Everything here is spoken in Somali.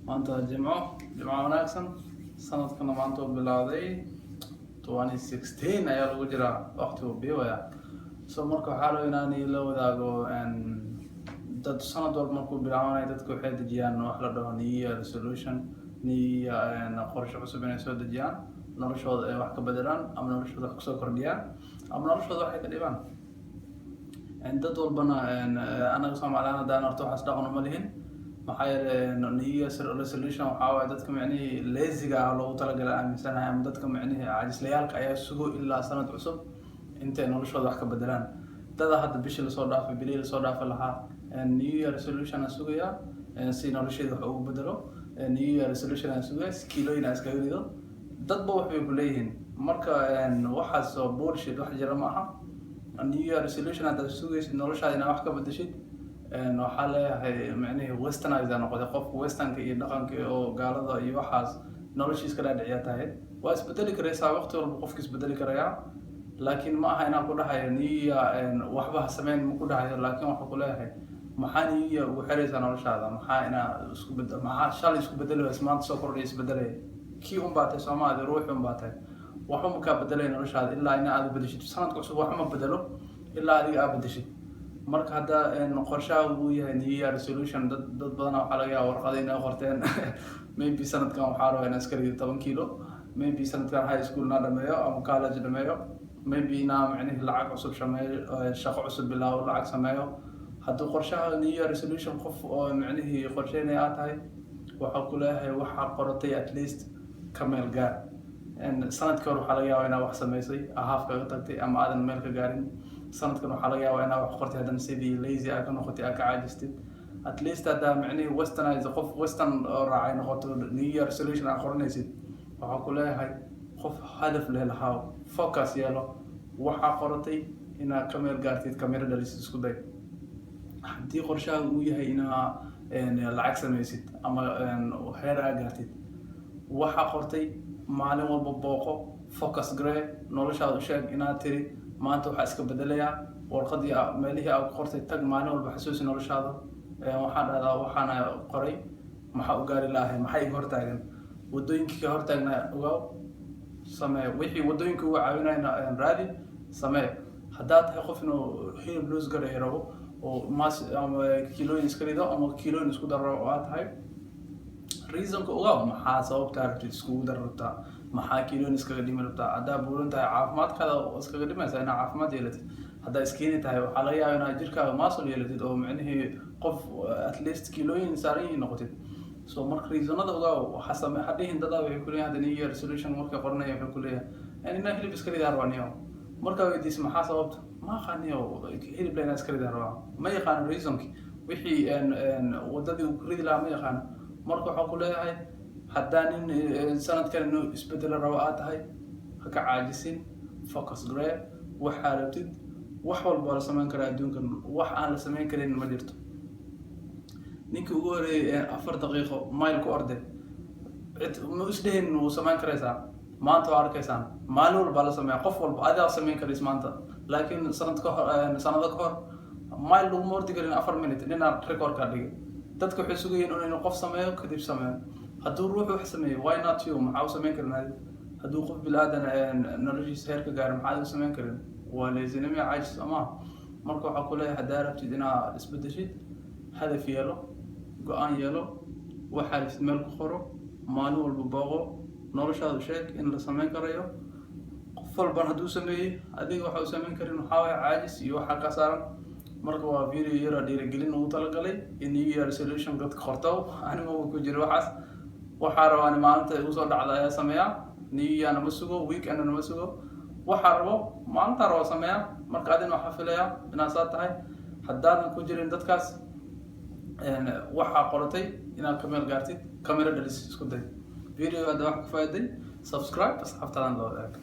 maanta jimco wanaagsan sanadkana maanta uu bilowday 2016 ayaa lagu jiraa waqtigu biwaya soo marka waxaa loo inaan la wadaago dad sanad walba markuu bilaabanayo dadku waxay dejiyaan wax la dhaho new year resolution qorshe cusub inay soo dejiyaan noloshooda ay wax ka bedelaan ama noloshooda wax kusoo kordhiyaan ama noloshooda waxay ka dhibaan dad walbana anaga Soomaaliyeed haddaan horta waxaas dhaqan uma lihin maxaa yeelay new year resolution waxaa waaye dadka macnihii lazyga ah loogu talagalay aaminsanahay ama dadka macnihii caajislayaalka ayaa sugo ilaa sanad cusub intay noloshooda wax ka bedelaan dada hadda bishii lasoo dhaafay bilii lasoo dhaafay lahaa new year resolution aan sugayaa si nolosheeda wax ugu bedelo new year resolution aan sugayaa si kiilooyin aan iskaga rido dadba waxbay ku leeyihiin marka waxaas oo bullshit wax jira ma aha new year resolution haddaad sugaysid noloshaada inaad wax ka bedeshid waxaa leeyahay macnihii westernizer noqotay qofka westernka iyo dhaqanka oo gaalada iyo waxaas noloshiis ka dhaadhiciya tahay waa isbedeli karaysaa waqti walba qofka isbedeli karayaa laakiin ma aha inaan ku dhahayo new year waxba ha sameyn ma ku dhahayo laakiin waxaa ku leeyahay maxaa new year ugu xiraysaa noloshaada maxaa inaa isku bedel maxaa shalay isku bedeli waysa maanta soo kordhay isbedelaya kii un baa tahay Soomaaliya ruuxi un baa tahay waxba ma kaa bedelay noloshaada ilaa ina aad bedeshid sanadka cusub waxba ma bedelo ilaa adiga aad bedeshid marka hadda qorshaha uu yahay new year resolution dad badan waxa laga yaabaa warqado inay qorteen maybe sanadkan waxaa rabaa inaan iska rido 10 kilo maybe sanadkan high school na dhameeyo ama college dhameeyo maybe inaan macnaheedu lacag cusub sameeyo shaqo cusub bilaabo lacag sameeyo haddii qorshaha new year resolution qof oo macnaheedu qorsheynaya aad tahay waxa ku leeyahay waxa qoratay at least kameel gaar sanadkii hore waxaa laga yaabaa inaad wax samaysay ahaaf kaga tagtay ama aadan meel ka gaarin sanadkan waxaa laga yaabaa inaad wax qortay haddana sidii lazy aad ka noqotay aad ka caajistid at least haddaa macnihii westernizer qof western oo raacay noqoto new year resolution aad qoranaysid waxaa ku leeyahay qof hadaf leh lahaa focus yeelo waxaa qoratay inaad ka meel gaartid kamera dhalisid isku day haddii qorshaha uu yahay inaad lacag samaysid ama heer aad gaartid waxaa qortay maalin walba booqo focus garee noloshaada u sheeg inaad tiri maanta waxaa iska bedelayaa warqadii meelihii aad qortay tag maalin walba xasuusi noloshaada waxaan dhahdaa waxaana qoray maxaa u gaari lahay maxaa iga hortaagan wadooyinkii ka hortaagna ogaaw samee wixii wadooyinka uga caawinayna raadi samee haddaad tahay qof inuu hilib loos garay rabo oo ama kiilooyin iska rido ama kiilooyin isku daro oo aad tahay reasonka ogaaw maxaa sababtaa rabtid iskugu dar rabtaa maxaa kiilooyin iskaga dhimi rabtaa haddaa buuran tahay caafimaadkaada iskaga dhimaysaa inaad caafimaad yeelatid haddaa iskiini tahay waxaa laga yaabaa inaad jirkaaga muscle yeelatid oo macnihii qof at least kiilooyin saaran yihiin noqotid so marka reasonada ogaaw hadhihin dadaa waxay ku leeyahay hadda new year resolution markay qoranaya waxay ku leeyahay inaa hilib iska ridaa rabaa niyo markaa weydiis maxaa sababta ma aqaaniyo hilib la inaa iska ridaa rabaa ma yaqaano reasonki wixii wadadii uu ku ridi lahaa ma yaqaano marka waxaa ku leeyahay haddaa nin sanadkan inuu isbedelo rabo aad tahay ha ka caajisin focus garee waxaa rabtid wax walba la samayn karaa adduunkan wax aan la samayn karin ma jirto ninkii ugu horeeyay 4 daqiiqo mile ku orday ma isdhehin wuu samayn karaysaa maanta waa arkaysaan maalin walba la sameeyaa qof walba adaa samayn karays maanta laakiin sanado ka hor mile laguma ordi karin 4 minute ninaa record ka dhigay dadka waxay sugayeen inuu qof sameeyo kadib sameeyo hadduu ruux wax sameeyo why not you maxaa u samayn karin hadduu qof bilaadan noloshiisa heer ka gaarin maxaad u samayn karin waa lazinimo caajis ama marka waxaa ku leeyahay haddaa rabtid inaad isbedeshid hadaf yeelo go-aan yeelo waxaa rabtid meel ku qoro maalin walba booqo noloshaadu sheeg in la samayn karayo qof walban hadduu sameeyey adiga waxa u samayn karin waxaa waaye caajis iyo waxaa ka saaran marka waa video yar dhiirigelin ugu talagalay in new year resolution dadka qorto anima ku jiro waxaa rabaa maalinta ugu soo dhacda ayaa sameeyaa new year nama sugo weekend nama sugo waxaa rabo maalinta rabo sameeyaa marka adina waxaa filayaa inaad saa tahay haddaadan ku jirin dadkaas waxaa qoratay inaad ka meel gaartid kamera dhalis isku day video hadda wax ka faa'iiday subscribe asxaabtaadan loo eeg